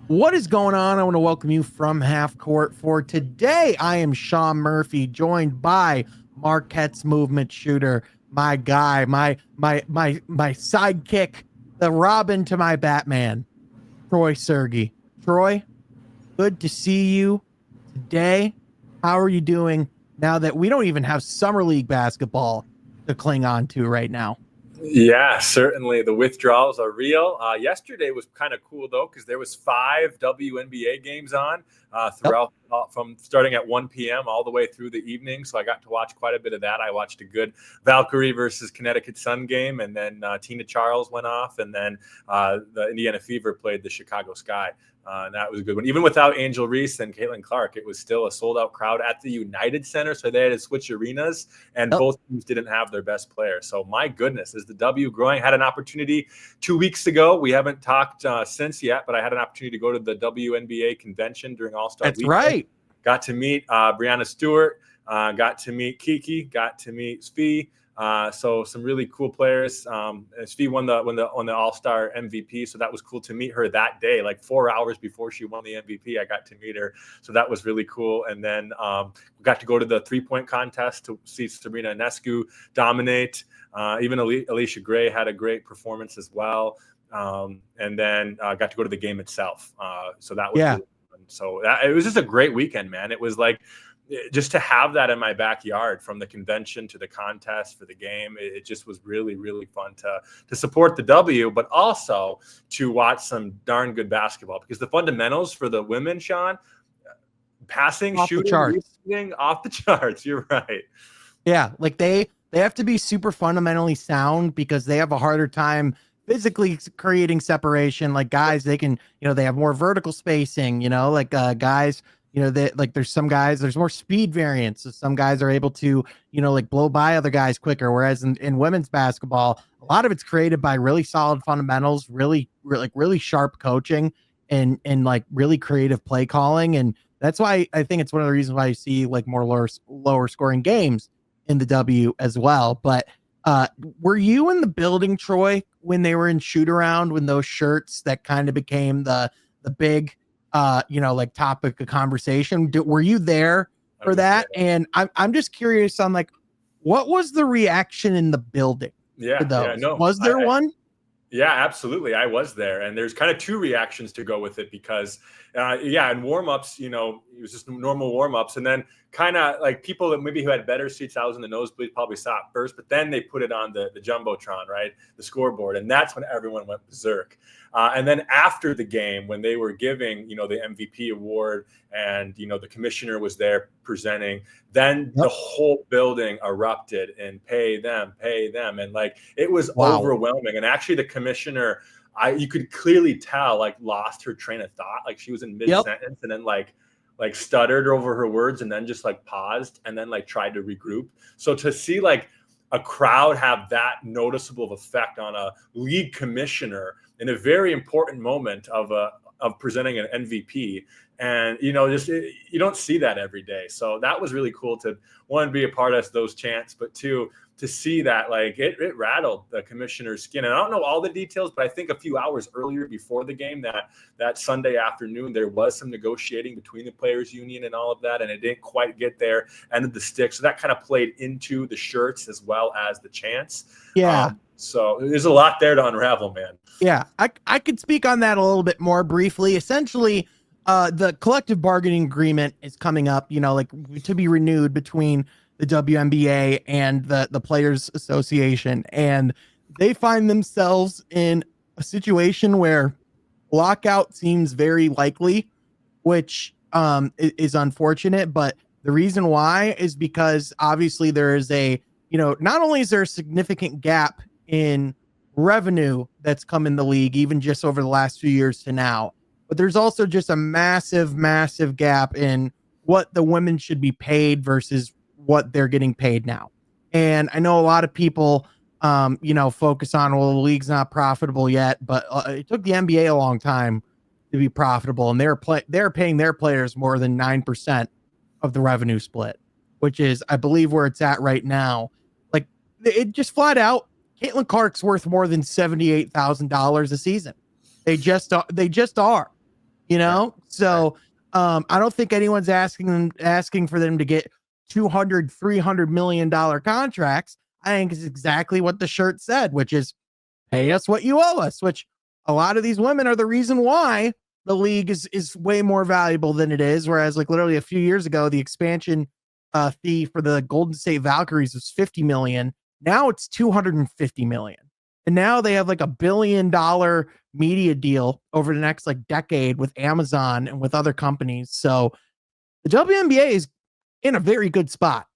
What is going on? I want to welcome you from half court for today. I am Sean Murphy, joined by Marquette's movement shooter, my guy, my sidekick, the Robin to my Batman, Troy Sergey. Troy, good to see you today. How are you doing now that we don't even have summer league basketball to cling on to right now? Yeah, certainly the withdrawals are real. Yesterday was kind of cool though because there was 5 WNBA games on Yep. throughout from starting at 1 p.m. all the way through the evening. So I got to watch quite a bit of that. I watched a good Valkyrie versus Connecticut Sun game, and then Tina Charles went off, and then the Indiana Fever played the Chicago Sky. And that was a good one. Even without Angel Reese and Caitlin Clark, it was still a sold-out crowd at the United Center. So they had to switch arenas, and Yep. both teams didn't have their best player. So my goodness, is the W growing? Had an opportunity 2 weeks ago. We haven't talked since yet, but I had an opportunity to go to the WNBA convention during All-Star That's Weekend. right. Got to meet Brianna Stewart, got to meet Kiki, got to meet Svi. So some really cool players. Svi won the All-Star MVP, so that was cool to meet her that day, like 4 hours before she won the MVP. I got to meet her, so that was really cool. And then we got to go to the 3-point contest to see Sabrina Ionescu dominate. Even Alicia Gray had a great performance as well. And then got to go to the game itself. So that was Yeah. really fun. So it was just a great weekend, man. It was like just to have that in my backyard, from the convention to the contest for the game. It just was really, really fun to support the W, but also to watch some darn good basketball, because the fundamentals for the women, Sean, passing, Off the shooting, charts. rebounding, off the charts. You're right. Yeah, like they have to be super fundamentally sound because they have a harder time physically creating separation. Like guys, they can, they have more vertical spacing, like guys, that like there's some guys, there's more speed variance. So some guys are able to, like blow by other guys quicker. Whereas in women's basketball, a lot of it's created by really solid fundamentals, really sharp coaching and like really creative play calling. And that's why I think it's one of the reasons why you see like more lower scoring games in the W as well. But were you in the building, Troy, when they were in shoot around, when those shirts that kind of became the big like topic of conversation? Were you there I for was there. that? And I'm just curious on like what was the reaction in the building to Yeah, those? no. Was there one? Yeah, absolutely. I was there, and there's kind of two reactions to go with it because, in warm-ups, it was just normal warm-ups, and then kind of like people that maybe who had better seats, I was in the nosebleed, probably saw it first, but then they put it on the jumbotron, right, the scoreboard, and that's when everyone went berserk. And then after the game, when they were giving, the MVP award, and the commissioner was there presenting, then Yep. the whole building erupted and pay them, and like it was Wow. overwhelming. And actually, the commissioner, you could clearly tell, like lost her train of thought, like she was in mid sentence, and then like stuttered over her words, and then just like paused, and then like tried to regroup. So to see like a crowd have that noticeable of effect on a league commissioner in a very important moment of presenting an MVP. And just you don't see that every day. So that was really cool to, one, be a part of those chants, but two, to see that like it rattled the commissioner's skin. And I don't know all the details, but I think a few hours earlier, before the game, that Sunday afternoon, there was some negotiating between the players union and all of that, and it didn't quite get there, end of the stick. So that kind of played into the shirts as well as the chants. Yeah. So there's a lot there to unravel, man. Yeah, I could speak on that a little bit more briefly. Essentially, the collective bargaining agreement is coming up, like to be renewed between the WNBA and the Players Association. And they find themselves in a situation where lockout seems very likely, which is unfortunate. But the reason why is because obviously there is not only is there a significant gap in revenue that's come in the league, even just over the last few years to now, but there's also just a massive gap in what the women should be paid versus what they're getting paid now. And I know a lot of people, focus on, well, the league's not profitable yet, but it took the NBA a long time to be profitable, and they're paying their players more than 9% of the revenue split, which is, I believe, where it's at right now. Like it just flat out, Caitlin Clark's worth more than $78,000 a season. They just are. you Right. know? So I don't think anyone's asking for them to get 200, $300 million contracts. I think it's exactly what the shirt said, which is pay us what you owe us, which a lot of these women are the reason why the league is way more valuable than it is. Whereas like literally a few years ago, the expansion fee for the Golden State Valkyries was 50 million. Now it's 250 million. And now they have like $1 billion media deal over the next like decade with Amazon and with other companies. So the WNBA is in a very good spot.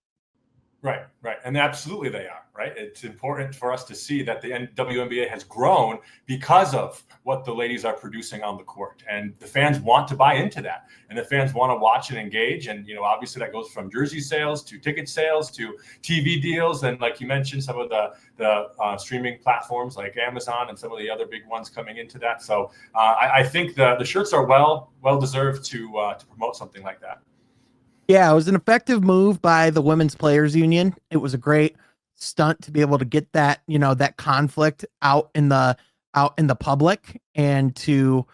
Right, right. And absolutely they are, right? It's important for us to see that the WNBA has grown because of what the ladies are producing on the court. And the fans want to buy into that. And the fans want to watch and engage. And, obviously that goes from jersey sales to ticket sales to TV deals. And like you mentioned, some of the streaming platforms like Amazon and some of the other big ones coming into that. So I think the shirts are well deserved to promote something like that. Yeah, it was an effective move by the Women's Players Union. It was a great stunt to be able to get that, that conflict out in the public and to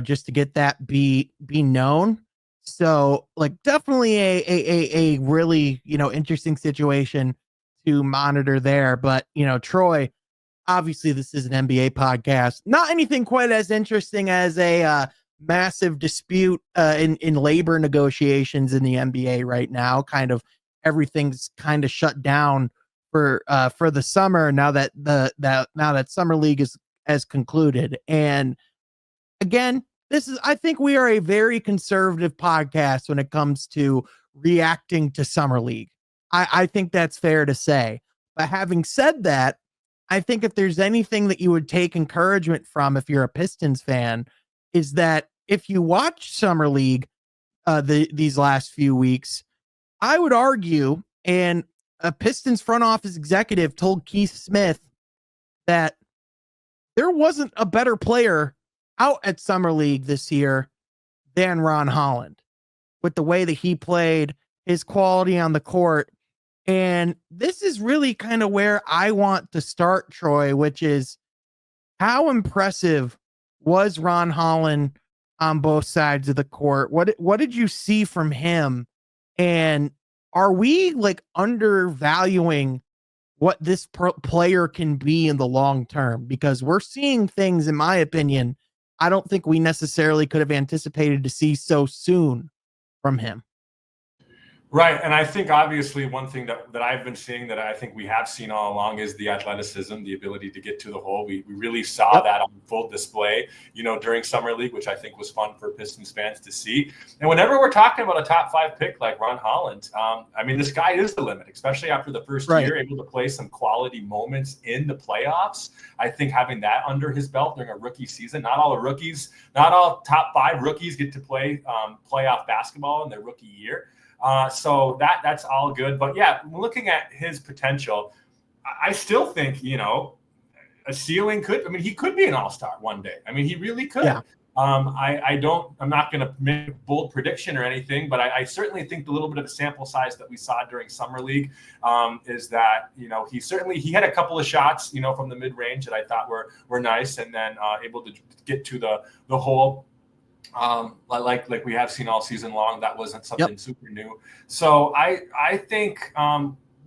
just to get that be known. So like definitely a really, interesting situation to monitor there. But, Troy, obviously this is an NBA podcast. Not anything quite as interesting as a massive dispute in labor negotiations in the NBA right now. Kind of everything's kind of shut down for the summer now that now that summer league has concluded. And again, I think we are a very conservative podcast when it comes to reacting to summer league. I think that's fair to say. But having said that, I think if there's anything that you would take encouragement from if you're a Pistons fan, is that if you watch summer league these last few weeks, I would argue, and a Pistons front office executive told Keith Smith that there wasn't a better player out at summer league this year than Ron Holland, with the way that he played, his quality on the court. And this is really kind of where I want to start, Troy, which is how impressive was Ron Holland on both sides of the court? What did you see from him? And are we like undervaluing what this player can be in the long term? Because we're seeing things, in my opinion, I don't think we necessarily could have anticipated to see so soon from him. Right. And I think obviously one thing that I've been seeing that I think we have seen all along is the athleticism, the ability to get to the hole. We really saw that on full display, during summer league, which I think was fun for Pistons fans to see. And whenever we're talking about a top 5 pick like Ron Holland, this guy is the limit, especially after the first year, able to play some quality moments in the playoffs. I think having that under his belt during a rookie season, not all top 5 rookies get to play playoff basketball in their rookie year. So that's all good. But yeah, looking at his potential, I still think, a ceiling he could be an all-star one day. He really could. Yeah. I'm not going to make a bold prediction or anything, but I certainly think the little bit of the sample size that we saw during summer league is that, he had a couple of shots, from the mid range that I thought were nice, and then able to get to the hole. Like we have seen all season long. That wasn't something super new. So I think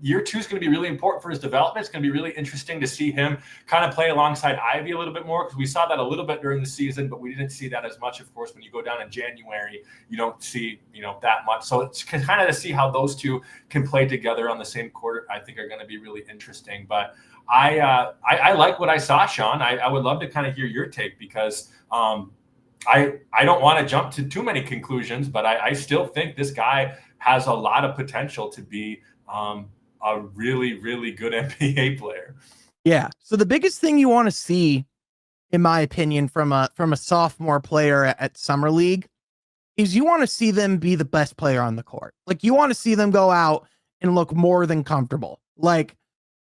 year 2 is going to be really important for his development. It's going to be really interesting to see him kind of play alongside Ivy a little bit more, because we saw that a little bit during the season, but we didn't see that as much. Of course, when you go down in January, you don't see that much. So it's kind of to see how those two can play together on the same court, I think are going to be really interesting. But I like what I saw, Sean. I would love to kind of hear your take, because I don't want to jump to too many conclusions, but I still think this guy has a lot of potential to be a really, really good NBA player. Yeah. So the biggest thing you want to see, in my opinion, from a sophomore player at summer league is you want to see them be the best player on the court. Like, you want to see them go out and look more than comfortable. Like,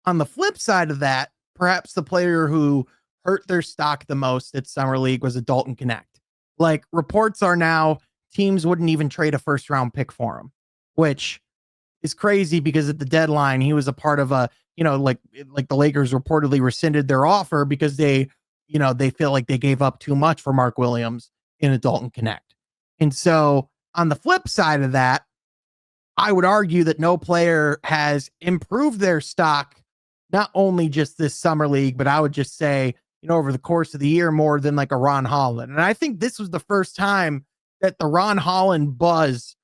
on the flip side of that, perhaps the player who hurt their stock the most at summer league was a Dalton Connect. Like, reports are now teams wouldn't even trade a first round pick for him, which is crazy, because at the deadline he was a part of a, like the Lakers reportedly rescinded their offer because they feel like they gave up too much for Mark Williams. in Adult and Connect. And so on the flip side of that, I would argue that no player has improved their stock, not only just this summer league, but I would just say, over the course of the year more than like a Ron Holland. And I think this was the first time that the Ron Holland buzz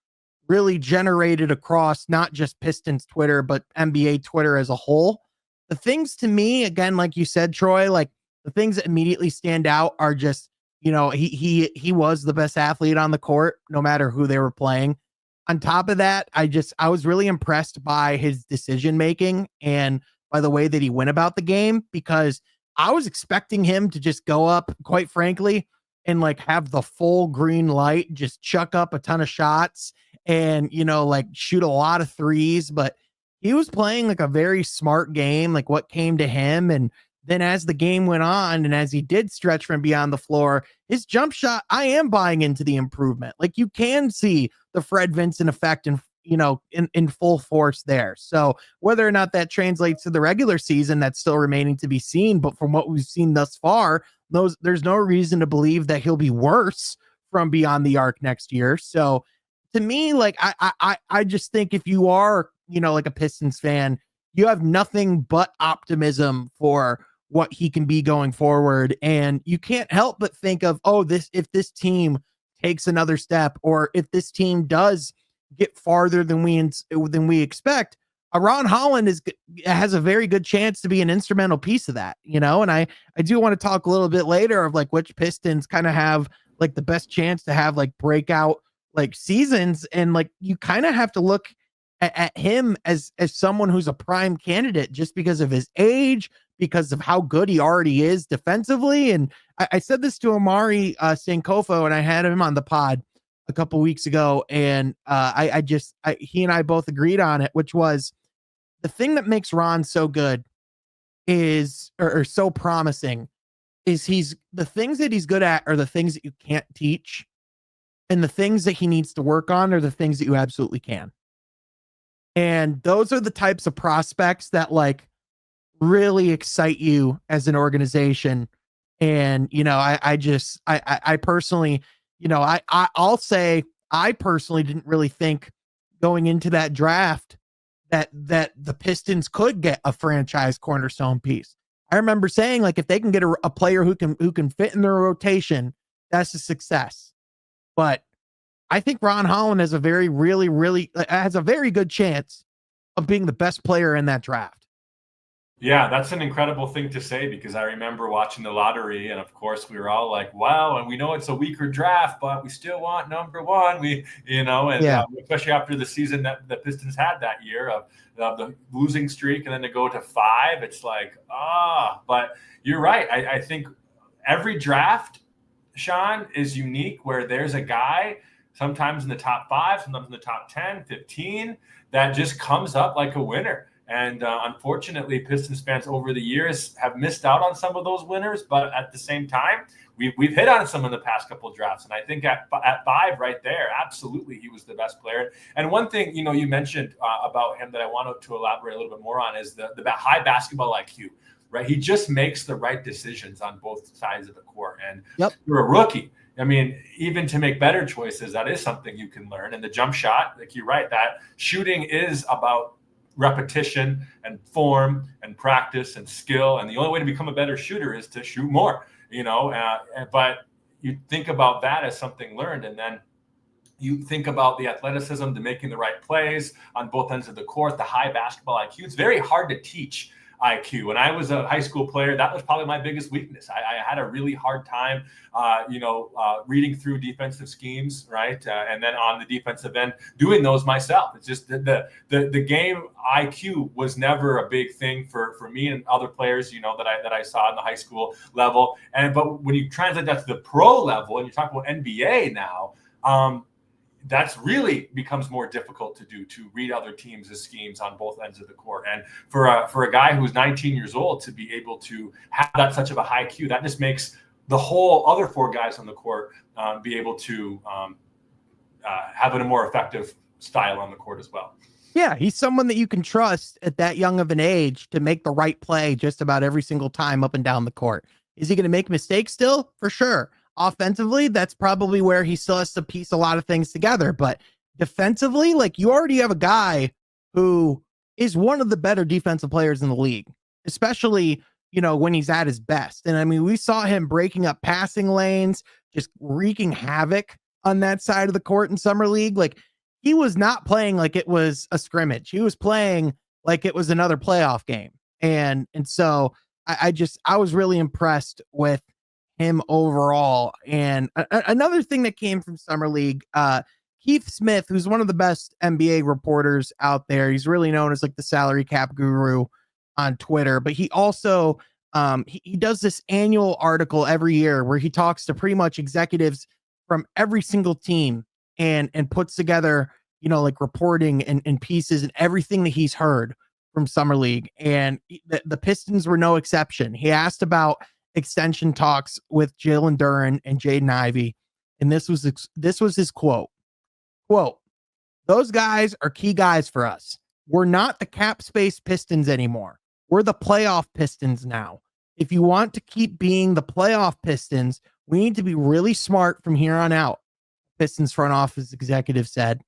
really generated across not just Pistons Twitter, but NBA Twitter as a whole. The things to me, again, like you said, Troy, like the things that immediately stand out are just, he was the best athlete on the court, no matter who they were playing. On top of that, I was really impressed by his decision making and by the way that he went about the game, because I was expecting him to just go up, quite frankly, and like have the full green light, just chuck up a ton of shots and, like shoot a lot of threes. But he was playing like a very smart game, like what came to him. And then as the game went on and as he did stretch from beyond the floor, his jump shot, I am buying into the improvement. Like you can see the Fred Vincent effect in full force there. So whether or not that translates to the regular season, that's still remaining to be seen. But from what we've seen thus far, there's no reason to believe that he'll be worse from beyond the arc next year. So to me, like I just think if you are, like a Pistons fan, you have nothing but optimism for what he can be going forward. And you can't help but think of, if this team takes another step, or if this team does get farther than we expect, Ron Holland has a very good chance to be an instrumental piece of that, and I do want to talk a little bit later of like which Pistons kind of have like the best chance to have like breakout like seasons. And like, you kind of have to look at him as someone who's a prime candidate just because of his age, because of how good he already is defensively. And I said this to Amari Sankofo, and I had him on the pod a couple weeks ago, and he and I both agreed on it, which was the thing that makes Ron so good is, or so promising, is the things that he's good at are the things that you can't teach, and the things that he needs to work on are the things that you absolutely can. And those are the types of prospects that like really excite you as an organization. And, I personally, I'll say I personally didn't really think going into that draft that the Pistons could get a franchise cornerstone piece. I remember saying like, if they can get a player who can fit in their rotation, that's a success. But I think Ron Holland has a very good chance of being the best player in that draft. Yeah, that's an incredible thing to say, because I remember watching the lottery, and of course we were all like, wow, and we know it's a weaker draft, but we still want number one. Especially after the season that the Pistons had that year of the losing streak, and then to go to 5, it's like, but you're right. I think every draft, Sean, is unique, where there's a guy sometimes in the top 5, sometimes in the top 10, 15, that just comes up like a winner. And unfortunately, Pistons fans over the years have missed out on some of those winners. But at the same time, we've hit on some in the past couple of drafts. And I think at 5 right there, absolutely, he was the best player. And one thing, you mentioned about him that I wanted to elaborate a little bit more on is the high basketball IQ, right? He just makes the right decisions on both sides of the court. And you're a rookie. I mean, even to make better choices, that is something you can learn. And the jump shot, like you're right, that shooting is about repetition and form and practice and skill. And the only way to become a better shooter is to shoot more, but you think about that as something learned. And then you think about the athleticism to making the right plays on both ends of the court, the high basketball IQ. It's very hard to teach IQ. When I was a high school player, that was probably my biggest weakness. I had a really hard time, reading through defensive schemes, right? And then on the defensive end, doing those myself. It's just the game IQ was never a big thing for me and other players, that I saw in the high school level. But when you translate that to the pro level, and you talk about NBA now, that's really becomes more difficult to do, to read other teams' schemes on both ends of the court. And for a guy who's 19 years old to be able to have that such of a high IQ, that just makes the whole other 4 guys on the court be able to have a more effective style on the court as well. Yeah, he's someone that you can trust at that young of an age to make the right play just about every single time up and down the court. Is he going to make mistakes still? For sure. offensively, that's probably where he still has to piece a lot of things together. But defensively, like, you already have a guy who is one of the better defensive players in the league, especially, when he's at his best. And I mean, we saw him breaking up passing lanes, just wreaking havoc on that side of the court in summer league. Like, he was not playing like it was a scrimmage. He was playing like it was another playoff game. And so I was really impressed with him overall. And another thing that came from summer league, Keith Smith, who's one of the best NBA reporters out there. He's really known as like the salary cap guru on Twitter, but he also he does this annual article every year where he talks to pretty much executives from every single team and puts together, like reporting and pieces and everything that he's heard from summer league. And the Pistons were no exception. He asked about extension talks with Jalen Duren and Jaden Ivey, and this was his quote. "Those guys are key guys for us. We're not the cap space Pistons anymore. We're the playoff Pistons now. If you want to keep being the playoff Pistons, we need to be really smart from here on out," Pistons front office executive said.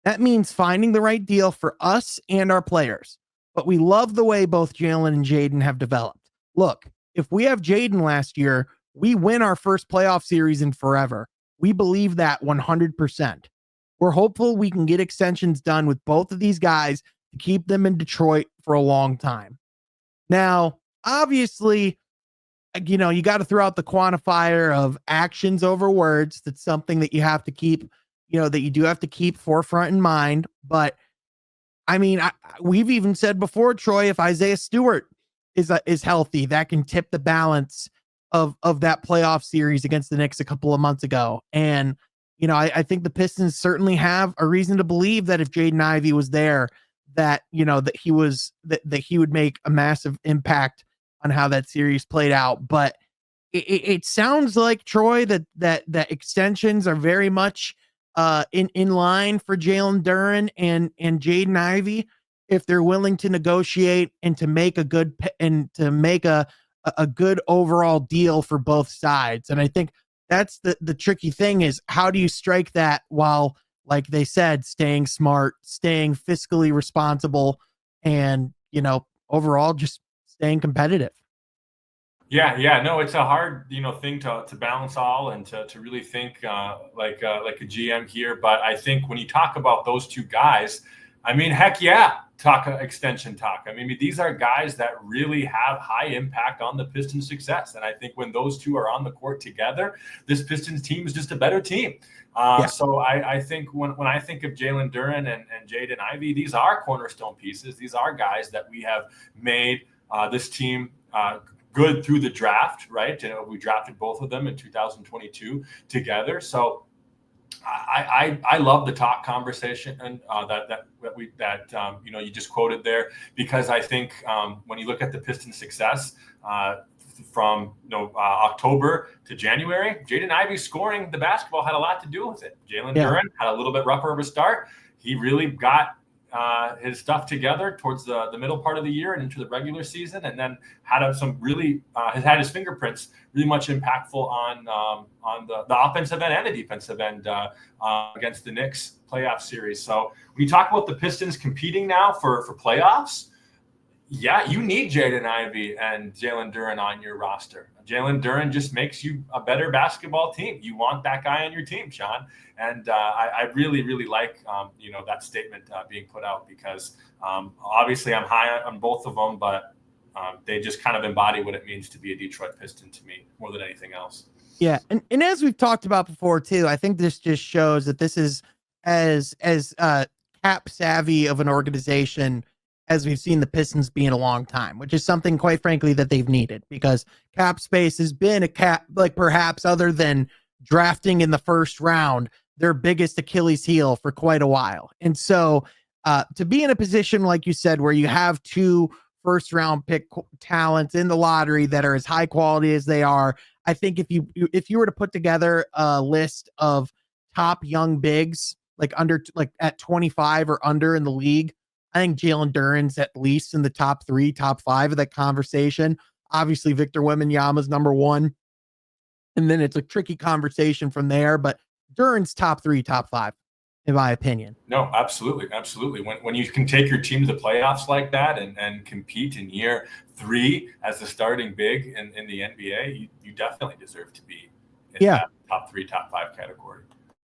"That means finding the right deal for us and our players. But we love the way both Jalen and Jaden have developed. Look, if we have Jaden last year, we win our first playoff series in forever. We believe that 100%. We're hopeful we can get extensions done with both of these guys to keep them in Detroit for a long time." Now, obviously, you got to throw out the quantifier of actions over words. That's something that you have to keep, that you do have to keep forefront in mind. But I mean, we've even said before, Troy, if Isaiah Stewart is healthy, that can tip the balance of that playoff series against the Knicks a couple of months ago. And I think the Pistons certainly have a reason to believe that if Jaden Ivey was there, that that he would make a massive impact on how that series played out. But it sounds like, Troy, that extensions are very much in line for Jalen Duren and Jaden Ivey if they're willing to negotiate and to make a good good overall deal for both sides. And I think that's the tricky thing, is how do you strike that while, like they said, staying smart, staying fiscally responsible, and overall just staying competitive. Yeah, no, it's a hard, thing to balance all and to really think like a GM here. But I think when you talk about those two guys, I mean, heck yeah, talk extension talk. I mean, these are guys that really have high impact on the Pistons' success. And I think when those two are on the court together, this Pistons team is just a better team. So I think when I think of Jalen Duren and Jaden Ivey, these are cornerstone pieces. These are guys that we have made this team good through the draft, right? We drafted both of them in 2022 together. So I love the talk conversation and that you just quoted there, because I think when you look at the Pistons' success from October to January, Jaden Ivey scoring the basketball had a lot to do with it. Jalen Duren had a little bit rougher of a start. He really got his stuff together towards the middle part of the year and into the regular season, and then had some really has had his fingerprints really much impactful on the offensive end and the defensive end against the Knicks playoff series. So when you talk about the Pistons competing now for playoffs, yeah, you need Jaden Ivey and Jalen Duren on your roster. Jalen Duren just makes you a better basketball team. You want that guy on your team, Sean. And I really, really like, that statement being put out, because obviously I'm high on both of them, but they just kind of embody what it means to be a Detroit Piston to me more than anything else. Yeah. And as we've talked about before too, I think this just shows that this is as cap savvy of an organization as we've seen the Pistons be in a long time, which is something, quite frankly, that they've needed, because cap space has been a cap, like, perhaps other than drafting in the first round, their biggest Achilles heel for quite a while. And so to be in a position, like you said, where you have two first round pick talents in the lottery that are as high quality as they are, I think if you were to put together a list of top young bigs, like at 25 or under in the league, I think Jalen Duren's at least in the top 3, top 5 of that conversation. Obviously, Victor Wembanyama's number 1. And then it's a tricky conversation from there. But Duren's top 3, top 5, in my opinion. No, absolutely. Absolutely. When you can take your team to the playoffs like that and compete in year 3 as the starting big in the NBA, you definitely deserve to be in that top 3, top 5 category.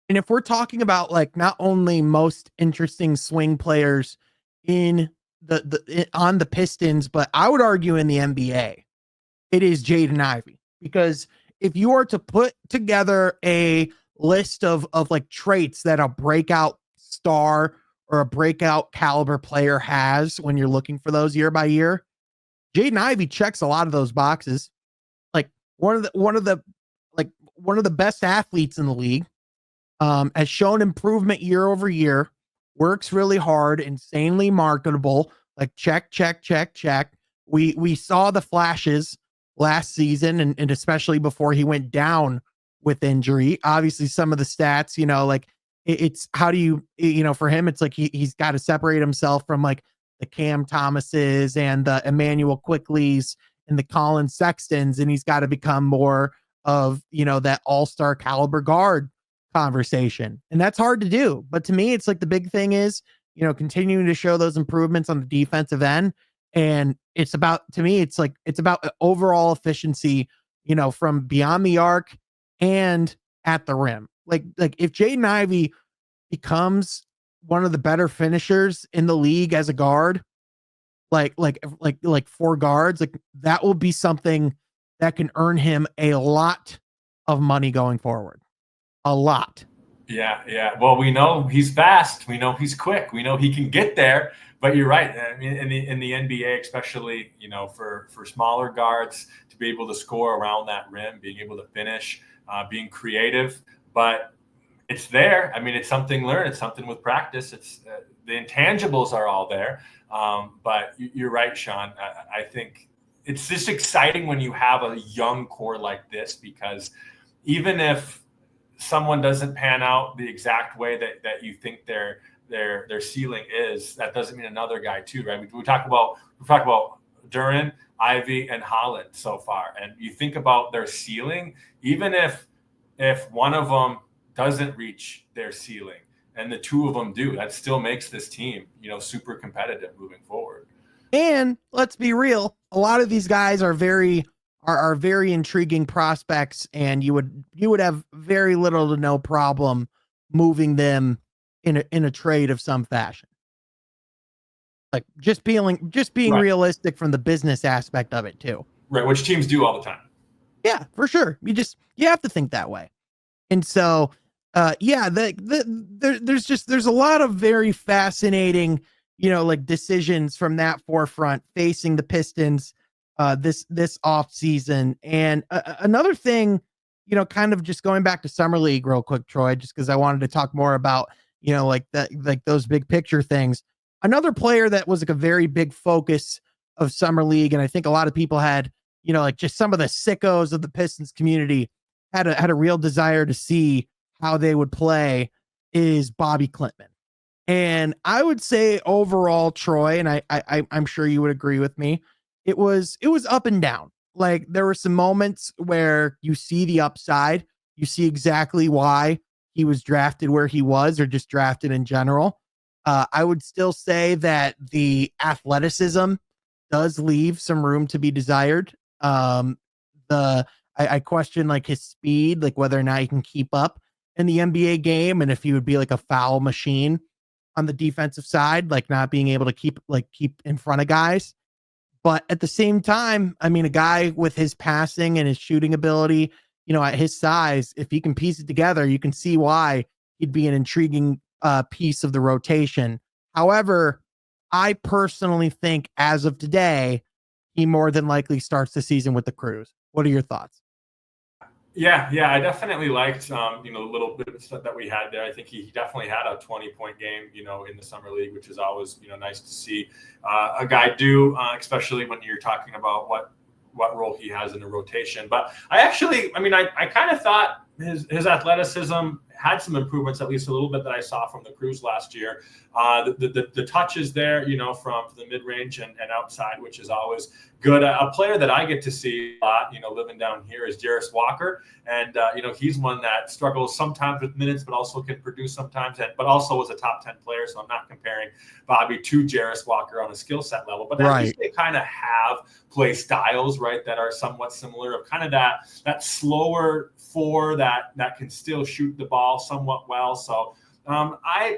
And if we're talking about like not only most interesting swing players in on the Pistons, but I would argue in the NBA, it is Jaden Ivey. Because if you are to put together a list of like traits that a breakout star or a breakout caliber player has when you're looking for those year by year, Jaden Ivey checks a lot of those boxes. Like one of the best athletes in the league, has shown improvement year over year, works really hard, insanely marketable. Like check. We saw the flashes last season, and especially before he went down with injury. Obviously, some of the stats, like it's how do you, for him, it's like he's got to separate himself from like the Cam Thomases and the Emmanuel Quickleys and the Colin Sextons, and he's got to become more of, that all-star caliber guard conversation. And that's hard to do. But to me, it's like the big thing is, continuing to show those improvements on the defensive end. And it's about, to me, it's about overall efficiency, from beyond the arc and at the rim. Like if Jaden Ivey becomes one of the better finishers in the league as a guard, like for guards, like that will be something that can earn him a lot of money going forward. A lot. Yeah. Well, we know he's fast. We know he's quick. We know he can get there. But you're right. I mean, in the NBA, especially, for smaller guards to be able to score around that rim, being able to finish, being creative. But it's there. I mean, it's something learned. It's something with practice. It's the intangibles are all there. But you're right, Sean. I think it's just exciting when you have a young core like this, because even if someone doesn't pan out the exact way that you think their ceiling is, that doesn't mean another guy too, right? We talk about Duren, Ivey, and Holland so far, and you think about their ceiling. Even if one of them doesn't reach their ceiling and the two of them do, that still makes this team, super competitive moving forward. And let's be real, a lot of these guys are very intriguing prospects, and you would have very little to no problem moving them in a trade of some fashion. Like just being right. Realistic from the business aspect of it too. Right, which teams do all the time. Yeah, for sure. You have to think that way. And so there's a lot of very fascinating, like decisions from that forefront facing the Pistons this off season. And another thing, kind of just going back to Summer League real quick, Troy, just because I wanted to talk more about, like those big picture things. Another player that was like a very big focus of Summer League, and I think a lot of people had, like just some of the sickos of the Pistons community had a real desire to see how they would play, is Bobby Klintman. And I would say overall, Troy, and I'm sure you would agree with me, it was up and down. Like there were some moments where you see the upside, you see exactly why he was drafted where he was, or just drafted in general. I would still say that the athleticism does leave some room to be desired. I question like his speed, like whether or not he can keep up in the NBA game, and if he would be like a foul machine on the defensive side, like not being able to keep in front of guys. But at the same time, I mean, a guy with his passing and his shooting ability, at his size, if he can piece it together, you can see why he'd be an intriguing piece of the rotation. However, I personally think as of today, he more than likely starts the season with the Crews. What are your thoughts? Yeah, I definitely liked, the little bit of stuff that we had there. I think he definitely had a 20-point game, in the Summer League, which is always, nice to see a guy do, especially when you're talking about what role he has in the rotation. But I kind of thought his athleticism had some improvements, at least a little bit, that I saw from the Crews last year. The touches there, from the mid-range and outside, which is always good. A player that I get to see a lot, living down here, is Jarris Walker. And, he's one that struggles sometimes with minutes, but also can produce sometimes, but also was a top 10 player. So I'm not comparing Bobby to Jarris Walker on a skill set level, but at least they kind of have play styles, right, that are somewhat similar, of kind of that slower four that can still shoot the ball somewhat well. So I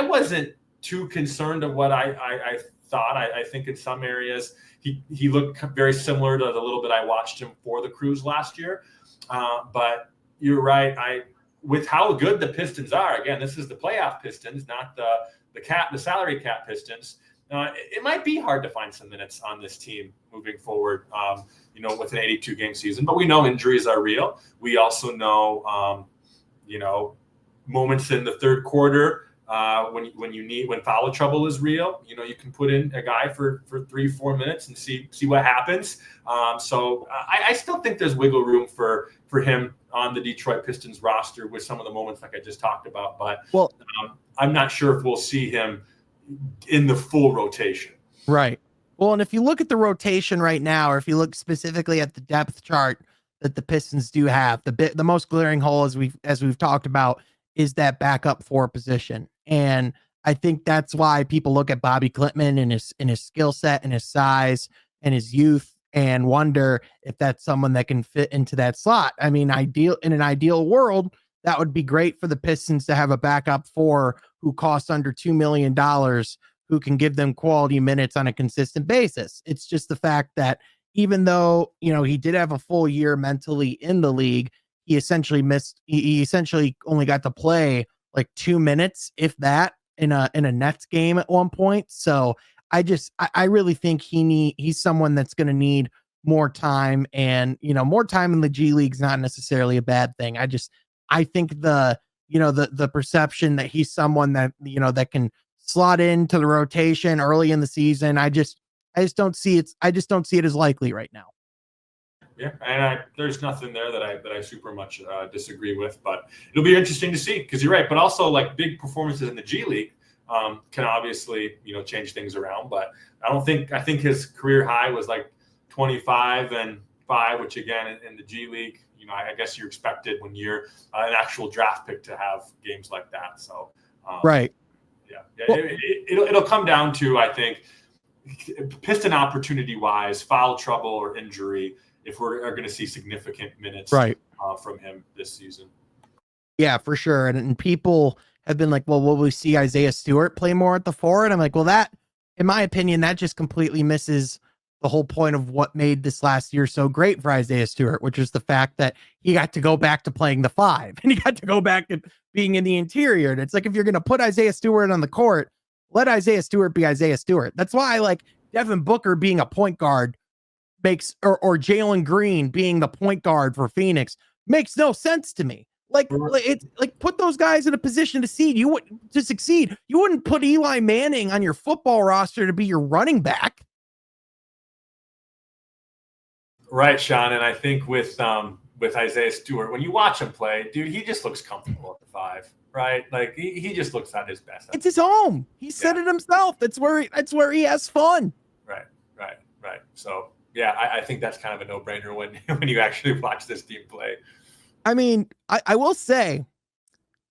wasn't too concerned of what I thought. I think in some areas he looked very similar to the little bit I watched him for the Crews last year. But you're right. With how good the Pistons are, again, this is the playoff Pistons, not the salary cap Pistons. It might be hard to find some minutes on this team moving forward, with an 82-game season. But we know injuries are real. We also know, moments in the third quarter when foul trouble is real. You can put in a guy for 3-4 minutes and see what happens. So I still think there's wiggle room for him on the Detroit Pistons roster with some of the moments like I just talked about. But I'm not sure if we'll see him in the full rotation. Right. Well, and if you look at the rotation right now, or if you look specifically at the depth chart that the Pistons do have, the most glaring hole, as we've talked about, is that backup 4 position. And I think that's why people look at Bobby Klintman and his skill set and his size and his youth and wonder if that's someone that can fit into that slot. I mean, in an ideal world, that would be great for the Pistons to have a backup 4 who costs under $2 million, who can give them quality minutes on a consistent basis. It's just the fact that even though, he did have a full year mentally in the league, he essentially only got to play like 2 minutes, if that, in a Nets game at one point. So I really think he's someone that's going to need more time, and, more time in the G League is not necessarily a bad thing. I think the perception that he's someone that, that can slot into the rotation early in the season, I just don't see it. I just don't see it as likely right now. Yeah, and there's nothing there that I super much disagree with, but it'll be interesting to see, because you're right. But also, like, big performances in the G League can obviously change things around. But I think his career high was like 25-5, which again in the G League, I guess you're expected when you're an actual draft pick to have games like that. So right, yeah. Well, it'll come down to, I think, Piston opportunity wise, foul trouble or injury, if we're going to see significant minutes from him this season. Yeah, for sure. And people have been like, well, will we see Isaiah Stewart play more at the 4? And I'm like, well, that, in my opinion, that just completely misses the whole point of what made this last year so great for Isaiah Stewart, which is the fact that he got to go back to playing the 5, and he got to go back to being in the interior. And it's like, if you're going to put Isaiah Stewart on the court, let Isaiah Stewart be Isaiah Stewart. That's why, like, Devin Booker being a point guard or Jalen Green being the point guard for Phoenix makes no sense to me. Like, it's like, put those guys in a position to succeed. You wouldn't put Eli Manning on your football roster to be your running back. Right, Sean. And I think with Isaiah Stewart, when you watch him play, dude, he just looks comfortable at the 5, right? Like, he just looks at his best. It's his home. He said it himself. That's where he has fun. Right. So yeah, I think that's kind of a no-brainer when you actually watch this team play. I mean, I will say,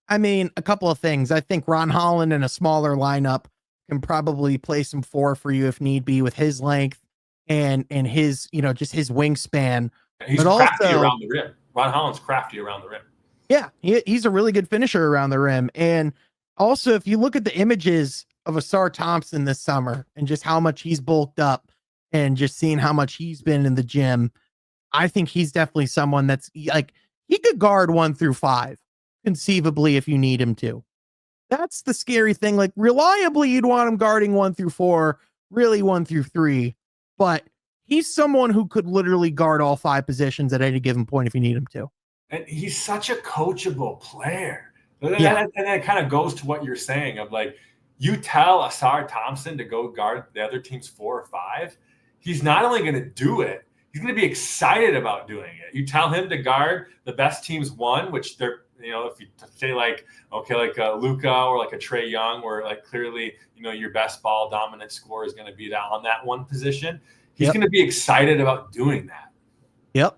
a couple of things. I think Ron Holland in a smaller lineup can probably play some 4 for you if need be, with his length and his, just his wingspan. He's crafty around the rim. Ron Holland's crafty around the rim. Yeah, he's a really good finisher around the rim. And also, if you look at the images of Asar Thompson this summer and just how much he's bulked up and just seeing how much he's been in the gym, I think he's definitely someone that's like, he could guard 1 through 5 conceivably if you need him to. That's the scary thing. Like, reliably, you'd want him guarding 1 through 4, really 1 through 3, but he's someone who could literally guard all 5 positions at any given point if you need him to. And he's such a coachable player. And that kind of goes to what you're saying of, like, you tell Asar Thompson to go guard the other team's 4 or 5. He's not only going to do it, he's going to be excited about doing it. You tell him to guard the best team's 1, which they're if you say like, okay, like a Luka or like a Trae Young, where like clearly, your best ball dominant scorer is going to be that on that one position, he's going to be excited about doing that. Yep.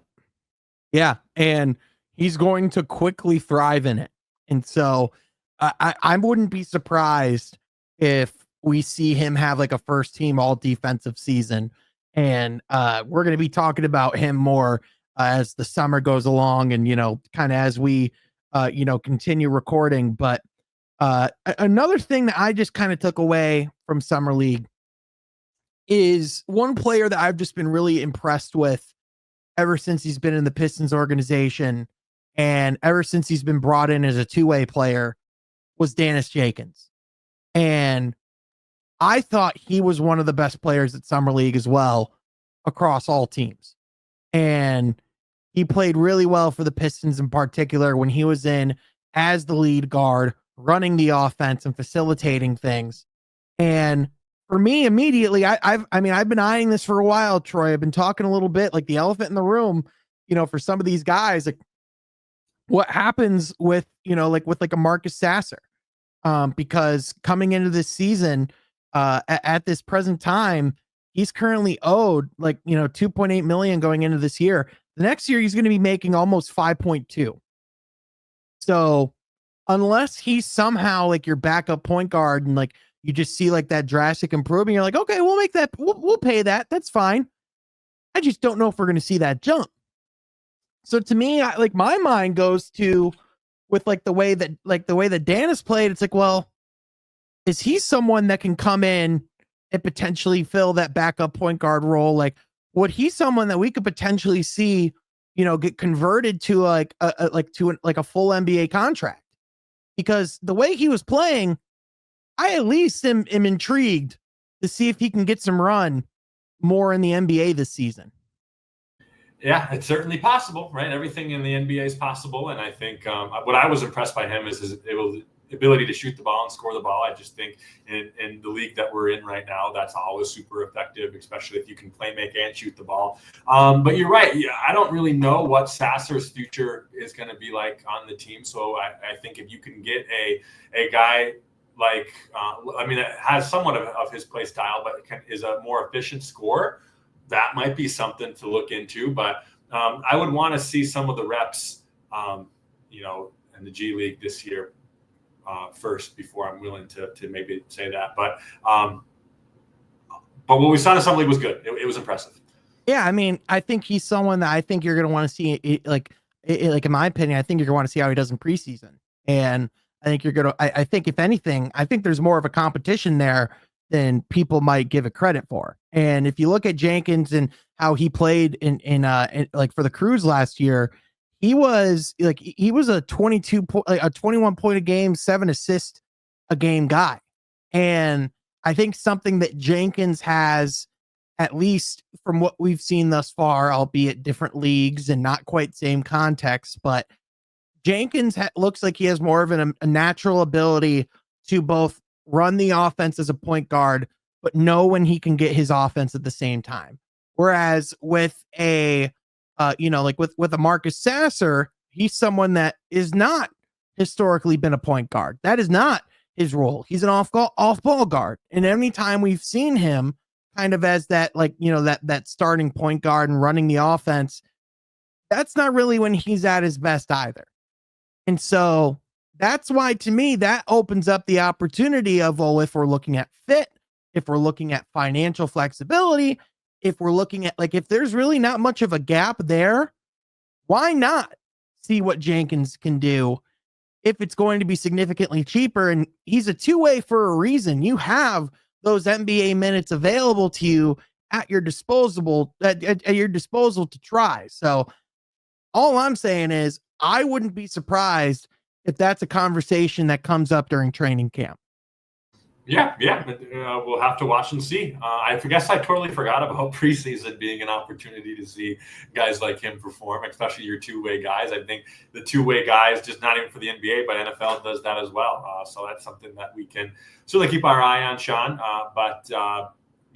Yeah. And he's going to quickly thrive in it. And so I wouldn't be surprised if we see him have like a first team all defensive season. And we're going to be talking about him more as the summer goes along and, kind of as we, continue recording. But another thing that I just kind of took away from Summer League is one player that I've just been really impressed with ever since he's been in the Pistons organization and ever since he's been brought in as a two-way player was Dennis Jenkins. And I thought he was one of the best players at Summer League as well across all teams. And he played really well for the Pistons in particular when he was in as the lead guard, running the offense and facilitating things. And for me, immediately, I've been eyeing this for a while, Troy. I've been talking a little bit like the elephant in the room, for some of these guys, like what happens with, with a Marcus Sasser, because coming into this season, at this present time, he's currently owed like, 2.8 million going into this year. The next year, he's going to be making almost 5.2. So unless he's somehow like your backup point guard and like you just see like that drastic improvement, you're like, okay, we'll make that. We'll pay that. That's fine. I just don't know if we're going to see that jump. So to me, my mind goes to with the way that Dan has played. It's like, well, is he someone that can come in and potentially fill that backup point guard role? Like, would he someone that we could potentially see, get converted to a full NBA contract? Because the way he was playing, I at least am intrigued to see if he can get some run more in the NBA this season. Yeah, it's certainly possible, right? Everything in the NBA is possible. And I think what I was impressed by him is his ability to shoot the ball and score the ball. I just think in the league that we're in right now, that's always super effective, especially if you can play make and shoot the ball. But you're right. Yeah, I don't really know what Sasser's future is going to be like on the team. So I think if you can get a guy like, that has somewhat of his play style, but is a more efficient scorer, that might be something to look into. But I would want to see some of the reps, in the G League this year first before I'm willing to maybe say that. But what we saw in Summer League was good. It was impressive. Yeah, I think he's someone that I think you're going to want to see. In my opinion, I think you're going to want to see how he does in preseason. And I think you're going to. I think if anything, I think there's more of a competition there than people might give it credit for. And if you look at Jenkins and how he played in for the Crews last year, he was a 21 point a game, 7 assist a game guy. And I think something that Jenkins has, at least from what we've seen thus far, albeit different leagues and not quite same context, but Jenkins looks like he has more of a natural ability to both run the offense as a point guard, but know when he can get his offense at the same time. Whereas with a with a Marcus Sasser, he's someone that is not historically been a point guard. That is not his role. He's an off ball guard. And any time we've seen him kind of as that, that starting point guard and running the offense, that's not really when he's at his best either. And so that's why, to me, that opens up the opportunity of, well, if we're looking at fit, if we're looking at financial flexibility, if we're looking at if there's really not much of a gap there, why not see what Jenkins can do if it's going to be significantly cheaper? And he's a two-way for a reason. You have those NBA minutes available to you at your disposal to try. So all I'm saying is I wouldn't be surprised if that's a conversation that comes up during training camp. Yeah. We'll have to watch and see. I guess I totally forgot about preseason being an opportunity to see guys like him perform, especially your two-way guys. I think the two-way guys, just not even for the NBA, but NFL does that as well. So that's something that we can certainly keep our eye on, Sean. But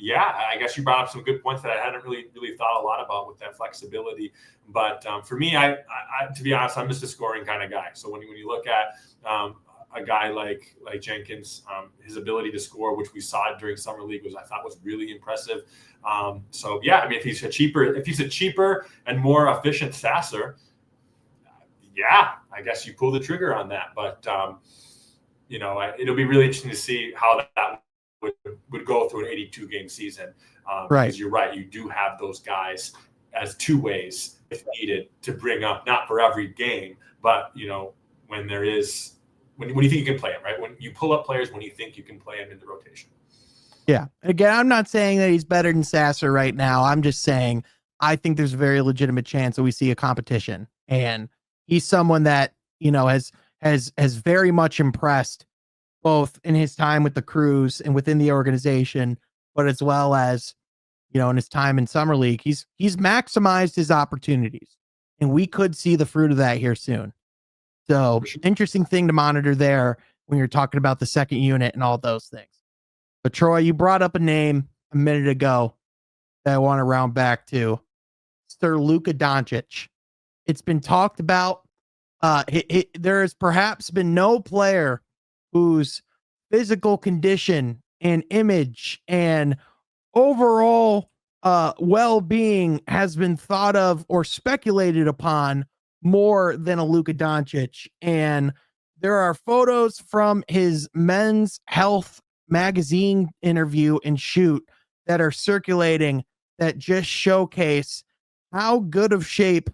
Yeah, I guess you brought up some good points that I hadn't really thought a lot about with that flexibility. But for me, I to be honest, I'm just a scoring kind of guy. So when you look at a guy like Jenkins, his ability to score, which we saw during summer league, I thought was really impressive. So yeah, I mean, if he's a cheaper and more efficient Sasser, yeah, I guess you pull the trigger on that. But it'll be really interesting to see how that would go through an 82 game season. Right. Because you're right, you do have those guys as two ways if needed to bring up, not for every game, but when there is, when you think you can play them, right? When you pull up players, when you think you can play them in the rotation. Yeah. Again, I'm not saying that he's better than Sasser right now. I'm just saying I think there's a very legitimate chance that we see a competition, and he's someone that has very much impressed both in his time with the Crews and within the organization, but as well as, in his time in summer league, he's maximized his opportunities, and we could see the fruit of that here soon. So interesting thing to monitor there when you're talking about the second unit and all those things. But Troy, you brought up a name a minute ago that I want to round back to, Sir Luka Doncic. It's been talked about. There has perhaps been no player whose physical condition and image and overall well-being has been thought of or speculated upon more than a Luka Doncic. And there are photos from his Men's Health magazine interview and shoot that are circulating that just showcase how good of shape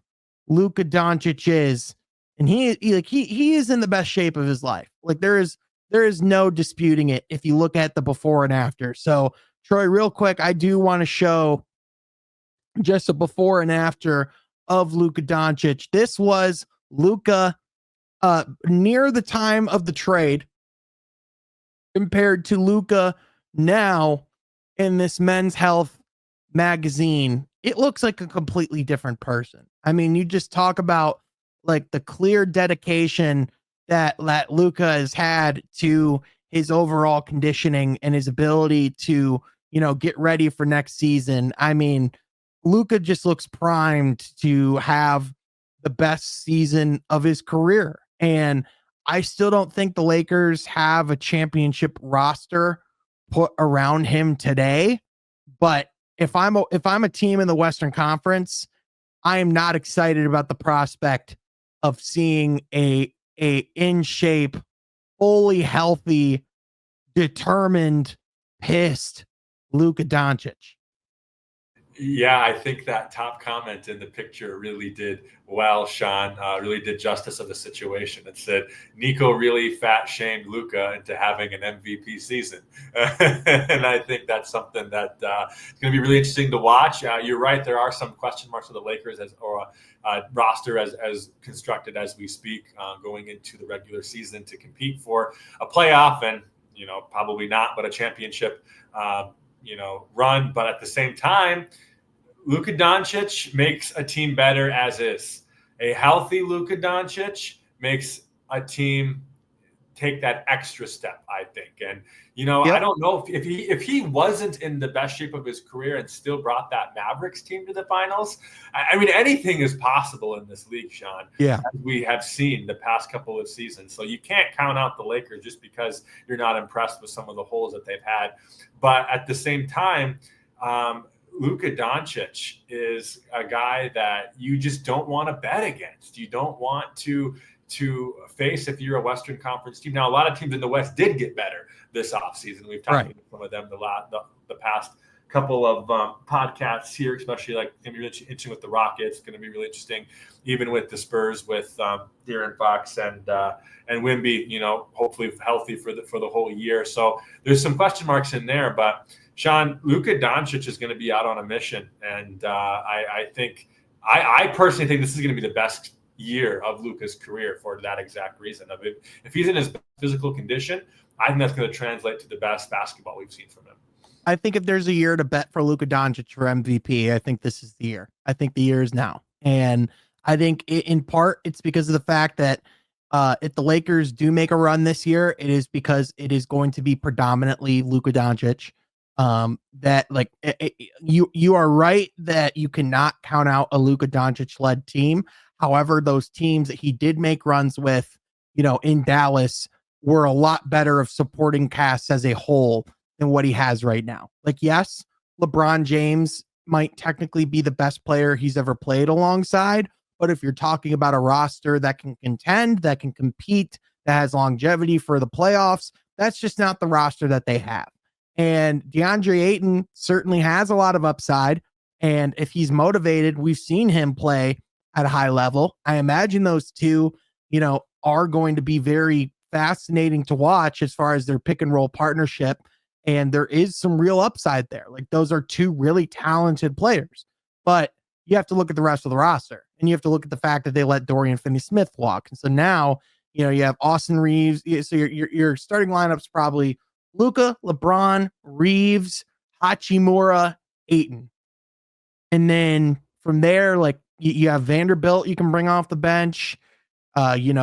Luka Doncic is. And he is in the best shape of his life. Like there is no disputing it if you look at the before and after. So Troy, real quick, I do want to show just a before and after of Luka Doncic. This was Luka near the time of the trade compared to Luka now in this Men's Health magazine. It looks like a completely different person. I mean, you just talk about like the clear dedication that Luka has had to his overall conditioning and his ability to, get ready for next season. I mean, Luka just looks primed to have the best season of his career. And I still don't think the Lakers have a championship roster put around him today. But if I'm a team in the Western Conference, I am not excited about the prospect of seeing a in shape, fully healthy, determined, pissed Luka Doncic. Yeah, I think that top comment in the picture really did well, Sean, really did justice of the situation. It said, Nico really fat shamed Luka into having an MVP season. And I think that's something that is going to be really interesting to watch. You're right. There are some question marks for the Lakers or roster as constructed as we speak going into the regular season to compete for a playoff and, probably not, but a championship run. But at the same time, Luka Doncic makes a team better as is. A healthy Luka Doncic makes a team take that extra step, I think. And, I don't know if he wasn't in the best shape of his career and still brought that Mavericks team to the finals. I mean, anything is possible in this league, Sean. Yeah. As we have seen the past couple of seasons. So you can't count out the Lakers just because you're not impressed with some of the holes that they've had. But at the same time, Luka Doncic is a guy that you just don't want to bet against. You don't want to face if you're a Western Conference team. Now, a lot of teams in the West did get better this offseason. We've talked about some of them the past couple of podcasts here, especially like you're interesting with the Rockets. Going to be really interesting, even with the Spurs with De'Aaron Fox and Wemby. Hopefully healthy for the whole year. So there's some question marks in there, but Sean, Luka Doncic is going to be out on a mission, and I personally think this is going to be the best year of Luka's career for that exact reason. If he's in his physical condition, I think that's going to translate to the best basketball we've seen from him. I think if there's a year to bet for Luka Doncic for MVP, I think this is the year. I think the year is now, and I think in part it's because of the fact that if the Lakers do make a run this year, it is because it is going to be predominantly Luka Doncic. That like you are right that you cannot count out a Luka Doncic led team. However, those teams that he did make runs with, in Dallas were a lot better of supporting casts as a whole than what he has right now. Like, yes, LeBron James might technically be the best player he's ever played alongside, but if you're talking about a roster that can contend, that can compete, that has longevity for the playoffs, that's just not the roster that they have. And DeAndre Ayton certainly has a lot of upside. And if he's motivated, we've seen him play at a high level. I imagine those two, are going to be very fascinating to watch as far as their pick and roll partnership. And there is some real upside there. Like, those are two really talented players. But you have to look at the rest of the roster, and you have to look at the fact that they let Dorian Finney-Smith walk. And so now, you have Austin Reeves. So your starting lineup's probably Luka, LeBron, Reeves, Hachimura, Ayton. And then from there, like, you have Vanderbilt you can bring off the bench. You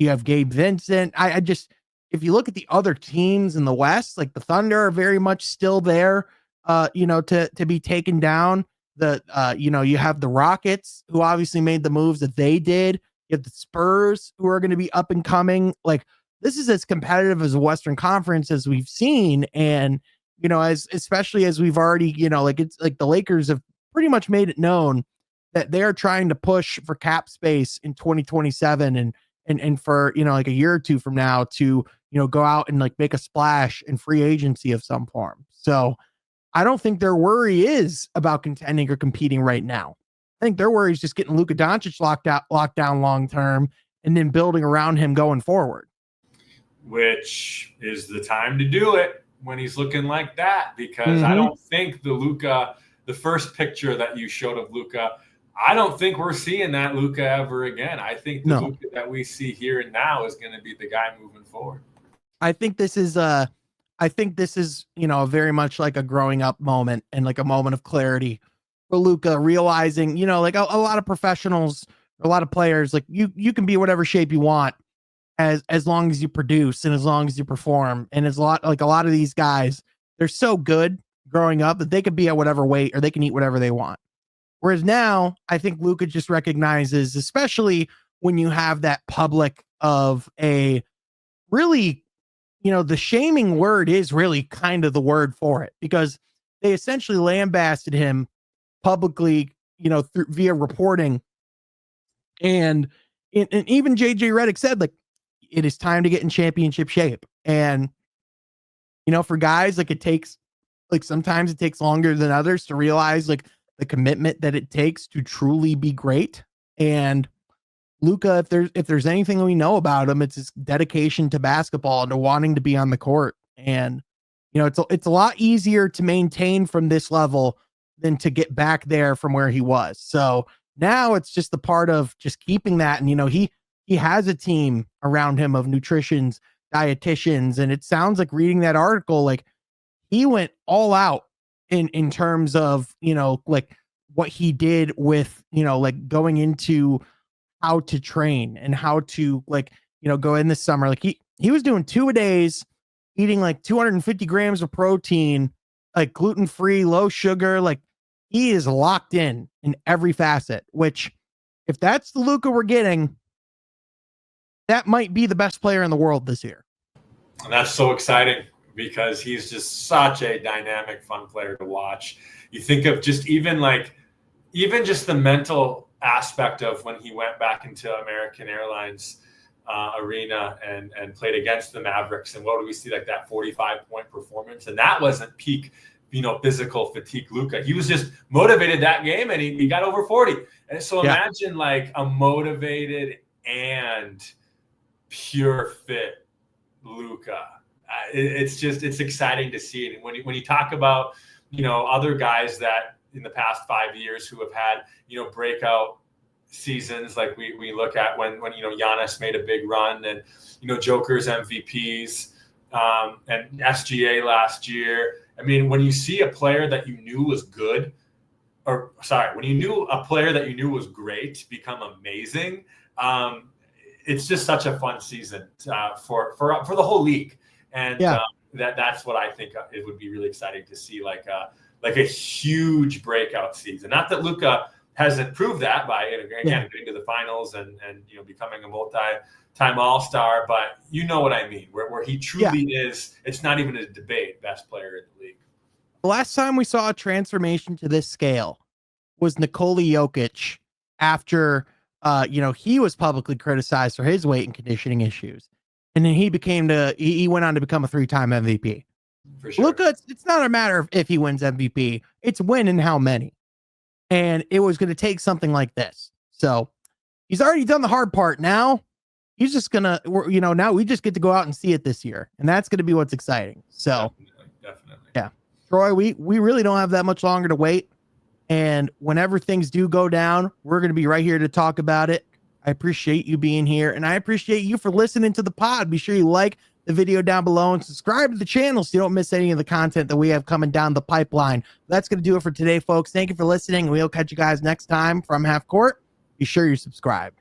have Gabe Vincent. I just, if you look at the other teams in the West, like the Thunder are very much still there, to be taken down. You have the Rockets, who obviously made the moves that they did. You have the Spurs, who are going to be up and coming. Like, this is as competitive as a Western Conference as we've seen. And, especially as we've already, it's like the Lakers have pretty much made it known that they're trying to push for cap space in 2027 and for, like a year or two from now to, go out and like make a splash in free agency of some form. So I don't think their worry is about contending or competing right now. I think their worry is just getting Luka Doncic locked down long term and then building around him going forward. Which is the time to do it when he's looking like that, because I don't think the first picture that you showed of Luka, I don't think we're seeing that Luka ever again. I think the Luka that we see here and now is going to be the guy moving forward. I think this is very much like a growing up moment and like a moment of clarity for Luka, realizing, like a lot of professionals, a lot of players, like you can be whatever shape you want as long as you produce and as long as you perform. And a lot of these guys, they're so good growing up that they could be at whatever weight or they can eat whatever they want. Whereas now, I think Luka just recognizes, especially when you have that public of a really, the shaming word is really kind of the word for it, because they essentially lambasted him publicly, via reporting. And even JJ Redick said, like, it is time to get in championship shape. And, for guys, like, sometimes it takes longer than others to realize like the commitment that it takes to truly be great. And Luka, if there's anything we know about him, it's his dedication to basketball and to wanting to be on the court. And, it's a lot easier to maintain from this level than to get back there from where he was. So now it's just the part of just keeping that. And, he has a team around him of nutritionists, dietitians. And it sounds like, reading that article, like he went all out in terms of, like what he did with, like going into how to train and how to go in the summer. Like he was doing 2-a-days, eating like 250 grams of protein, like gluten-free, low sugar. Like, he is locked in every facet, which, if that's the Luka we're getting, that might be the best player in the world this year. And that's so exciting, because he's just such a dynamic, fun player to watch. You think of just even just the mental aspect of when he went back into American Airlines arena and played against the Mavericks, and what do we see, like that 45-point performance, and that wasn't peak physical fatigue Luka. He was just motivated that game, and he got over 40. And so imagine like a motivated and pure fit Luka. It's exciting to see it. And when you talk about, other guys that in the past 5 years who have had, breakout seasons, like we look at when Giannis made a big run, and, Joker's MVPs, and SGA last year. I mean, when you see a player that you knew was good, when you knew a player that you knew was great become amazing, it's just such a fun season for the whole league. And that's what I think it would be really exciting to see, like a huge breakout season. Not that Luka hasn't proved that by again getting to the finals and becoming a multi-time All-Star, but you know what I mean, where he truly is. It's not even a debate, best player in the league. The last time we saw a transformation to this scale was Nikola Jokic after he was publicly criticized for his weight and conditioning issues, and then he went on to become a 3-time MVP. For sure. Luka, it's not a matter of if he wins MVP, it's when and how many. And it was going to take something like this. So he's already done the hard part. Now he's just going to, now we just get to go out and see it this year. And that's going to be what's exciting. So Definitely. Yeah. Troy, we really don't have that much longer to wait. And whenever things do go down, we're going to be right here to talk about it. I appreciate you being here, and I appreciate you for listening to the pod. Be sure you like the video down below and subscribe to the channel so you don't miss any of the content that we have coming down the pipeline. That's going to do it for today, folks. Thank you for listening, and we'll catch you guys next time from Half Court. Be sure you're subscribed.